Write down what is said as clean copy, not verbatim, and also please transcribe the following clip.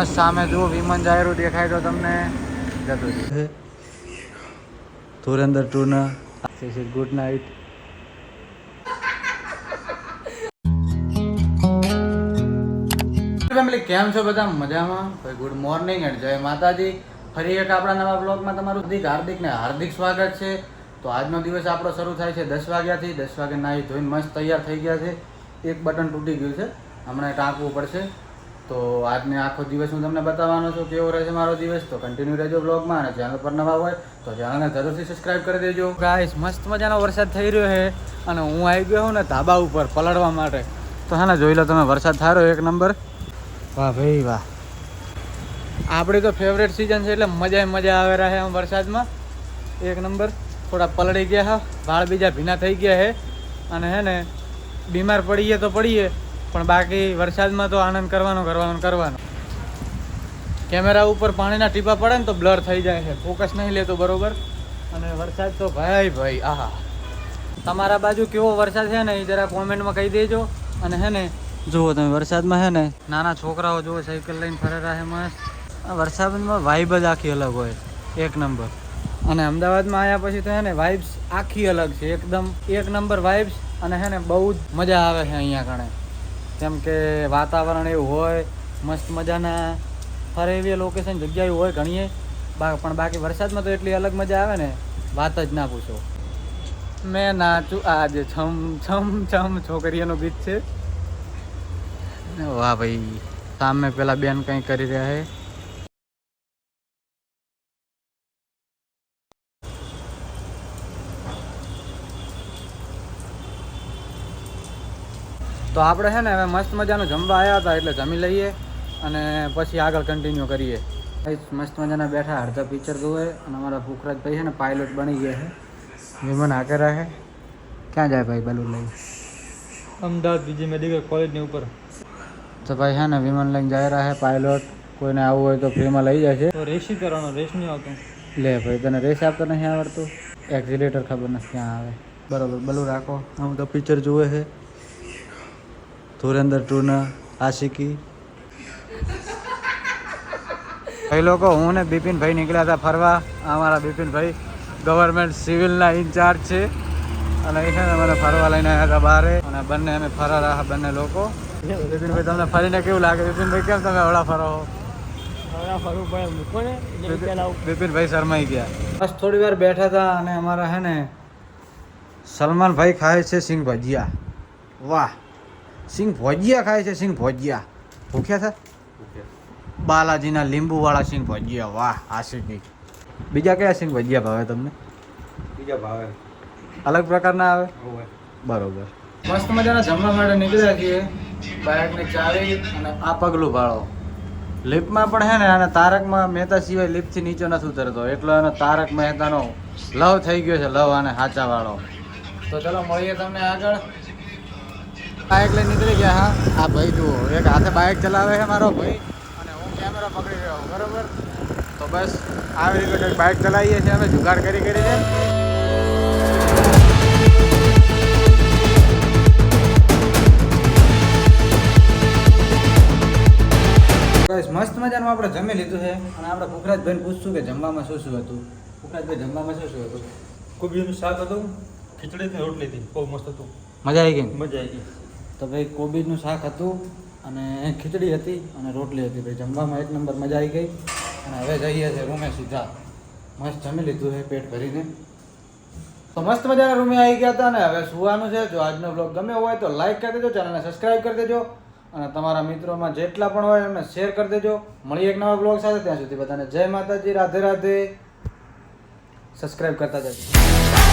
સામે જુઓ વિમાન જાયરું દેખાય તો તમને જતું છે ધુરંદર 2 ના ગુડ નાઇટ. ફેમિલી કેમ છો બધા? મજામાં? ભાઈ ગુડ મોર્નિંગ એન્ડ જય માતાજી. ફરી એક આપણા નવા બ્લોગમાં તમારું હાર્દિક સ્વાગત છે. તો આજનો દિવસ આપણો શરૂ થાય છે 10 વાગ્યાથી. 10 વાગે નાહી ધોઈને મસ્ત તૈયાર થઈ ગયા છે. એક બટન તૂટી ગયું છે, હમણાં ટાંકવું પડશે. તો આજને આખો દિવસ હું તમને બતાવવાનો છું કેવો રહેશે મારો દિવસ. તો કન્ટિન્યુ રહેજો બ્લોગમાં, અને ચેનલ પર નવા હોય તો ચેનલને જરૂરથી સબસ્ક્રાઇબ કરી દેજો. ગાઈસ મસ્ત મજાનો વરસાદ થઈ રહ્યો છે અને હું આવી ગયો હું ને ધાબા ઉપર પલળવા માટે. તો હા ને જોઈ લો તમે, વરસાદ થારો એક નંબર. વાહ ભાઈ વાહ, આપણી તો ફેવરેટ સિઝન છે એટલે મજા આવે રહે આમ વરસાદમાં. એક નંબર. થોડા પલળી ગયા હા, વાળ બીજા ભીના થઈ ગયા છે અને હે ને બીમાર પડીએ તો પડીએ, પણ બાકી વરસાદમાં તો આનંદ કરવાનો. કેમેરા ઉપર પાણીના ટીપા પડે ને તો બ્લર થઈ જાય છે, ફોકસ નહીં લેતો બરોબર. અને વરસાદ તો ભાઈ આહા. તમારા બાજુ કેવો વરસાદ છે ને એ જરા કોમેન્ટમાં કહી દેજો. અને હે ને જુઓ તમે, વરસાદમાં છે ને નાના છોકરાઓ જુઓ સાયકલ લઈને ફરેલા છે મસ્ત. વરસાદમાં વાઇબ જ આખી અલગ હોય, એક નંબર. અને અમદાવાદમાં આવ્યા પછી તો હે ને વાઇબ્સ આખી અલગ છે, એકદમ એક નંબર વાઇબ્સ. અને હે ને બહુ જ મજા આવે છે અહીંયા કણે, કેમ કે વાતાવરણ એવું હોય મસ્ત મજાના. ફરે એવી લોકેશન જગ્યાએ હોય ઘણીએ, પણ બાકી વરસાદમાં તો એટલી અલગ મજા આવે ને વાત જ ના પૂછો. મેં નાચું આજે છમ છમ છમ છોકરીઓનું ગીત છે. વાહ ભાઈ, સામે પેલા બેન કંઈ કરી રહ્યા છે. તો આપણે છે ને હવે મસ્ત મજાનું જમવા આવ્યા હતા એટલે જમી લઈએ અને પછી આગળ કન્ટિન્યુ કરીએ. મસ્ત મજાના બેઠા અડધા પિક્ચર જોવે. અને અમારા પુખરાજભાઈ છે ને પાયલોટ બની ગયા છે, વિમાન હાકે રહે. ક્યાં જાય ભાઈ બલૂન લઈ? અમદાવાદ બીજી મેડિકલ કોલેજની ઉપર. તો ભાઈ છે ને વિમાન લઈને જાય રહ્યા છે પાયલોટ. કોઈને આવવું હોય તો ફ્રીમાં લઈ જાય છે. તો રેસી કરવાનો, રેસ નહીં આવતો. લે ભાઈ, તને રેસ આપતો નહીં આવડતું? એક્સિલેટર ખબર નથી ક્યાં આવે. બરાબર બલૂન રાખો. આમ તો પિક્ચર જુએ છે ધુરંદર 2 ના આશિકી. ભાઈ લોકો, હું ને બિપિનભાઈ નીકળ્યા હતા ફરવા. અમારા બિપિનભાઈ ગવર્મેન્ટ સિવિલના ઇન્ચાર્જ છે અને એ છે ને મને ફરવા લઈને આવ્યા હતા બહાર. અને બંને અમે ફરવા રહ્યા બંને લોકો. બિપિનભાઈ તમને ફરીને કેવું લાગે? બિપિનભાઈ કેમ તમે હવડા ફરો? બિપિનભાઈ શરમાઈ ગયા. બસ થોડી વાર બેઠા હતા અને અમારા હે ને સલમાનભાઈ ખાય છે સિંગ ભજીયા. વાહ, સિંગ ભજીયા ખાય છે, સિંગ ભજીયા. ભૂખ્યા છે? બાલાજીના લીંબુવાળા સિંગ ભજીયા. વાહ આશિકી. બીજા કયા સિંગ ભજીયા ભાવે તમને? બીજા ભાવે અલગ પ્રકારના આવે? બરોબર. મસ્ત મજાના જમવા માટે નીકળ્યા છીએ. બાઇકની ચાવી અને આ પગલું ભાળો. લિફ્ટમાં પણ હે ને અને તારકમાં મહેતા સિવાય લિફ્ટથી નીચે નથી ઉતરતો, એટલો એનો તારક મહેતાનો લવ થઈ ગયો છે, લવ અને સાચા વાળો. તો ચલો મળીએ તમને આગળ. બાઇક લઈને નીકળી ગયા. હા, આ ભાઈ જુઓ, એક હાથે બાઇક ચલાવે છે મારો ભાઈ અને હું કેમેરો પકડી રહ્યો, બરોબર. તો બસ આવી રીતે કંઈક બાઇક ચલાવીએ છીએ અમે જુગાડ કરીને. મસ્ત મજાનું આપણે જમી લીધું છે અને આપણે પુખરાજભાઈને પૂછશું કે જમવામાં શું શું હતું. પુખરાજભાઈ, જમવામાં શું શું હતું? કોબીનું શાક હતું, ખીચડી ને રોટલી હતી, બહુ મસ્ત હતું. મજા આવી ગઈ? મજા આવી ગઈ. તો ભાઈ કોબીજનું શાક હતું અને ખીચડી હતી અને રોટલી હતી. ભાઈ જમવામાં એક નંબર મજા આવી ગઈ. અને હવે જઈએ છીએ રૂમે સીધા. મસ્ત જમી લીધું છે પેટ ભરીને. તો મસ્ત મજાના રૂમે આવી ગયા હતા અને હવે સુવાનું છે. જો આજનો બ્લોગ ગમ્યો હોય તો લાઈક કરી દેજો, ચેનલને સબસ્ક્રાઈબ કરી દેજો અને તમારા મિત્રોમાં જેટલા પણ હોય એમને શેર કરી દેજો. મળીએ એક નવા બ્લોગ સાથે. ત્યાં સુધી બધાને જય માતાજી, રાધે રાધે. સબસ્ક્રાઈબ કરતા જજો.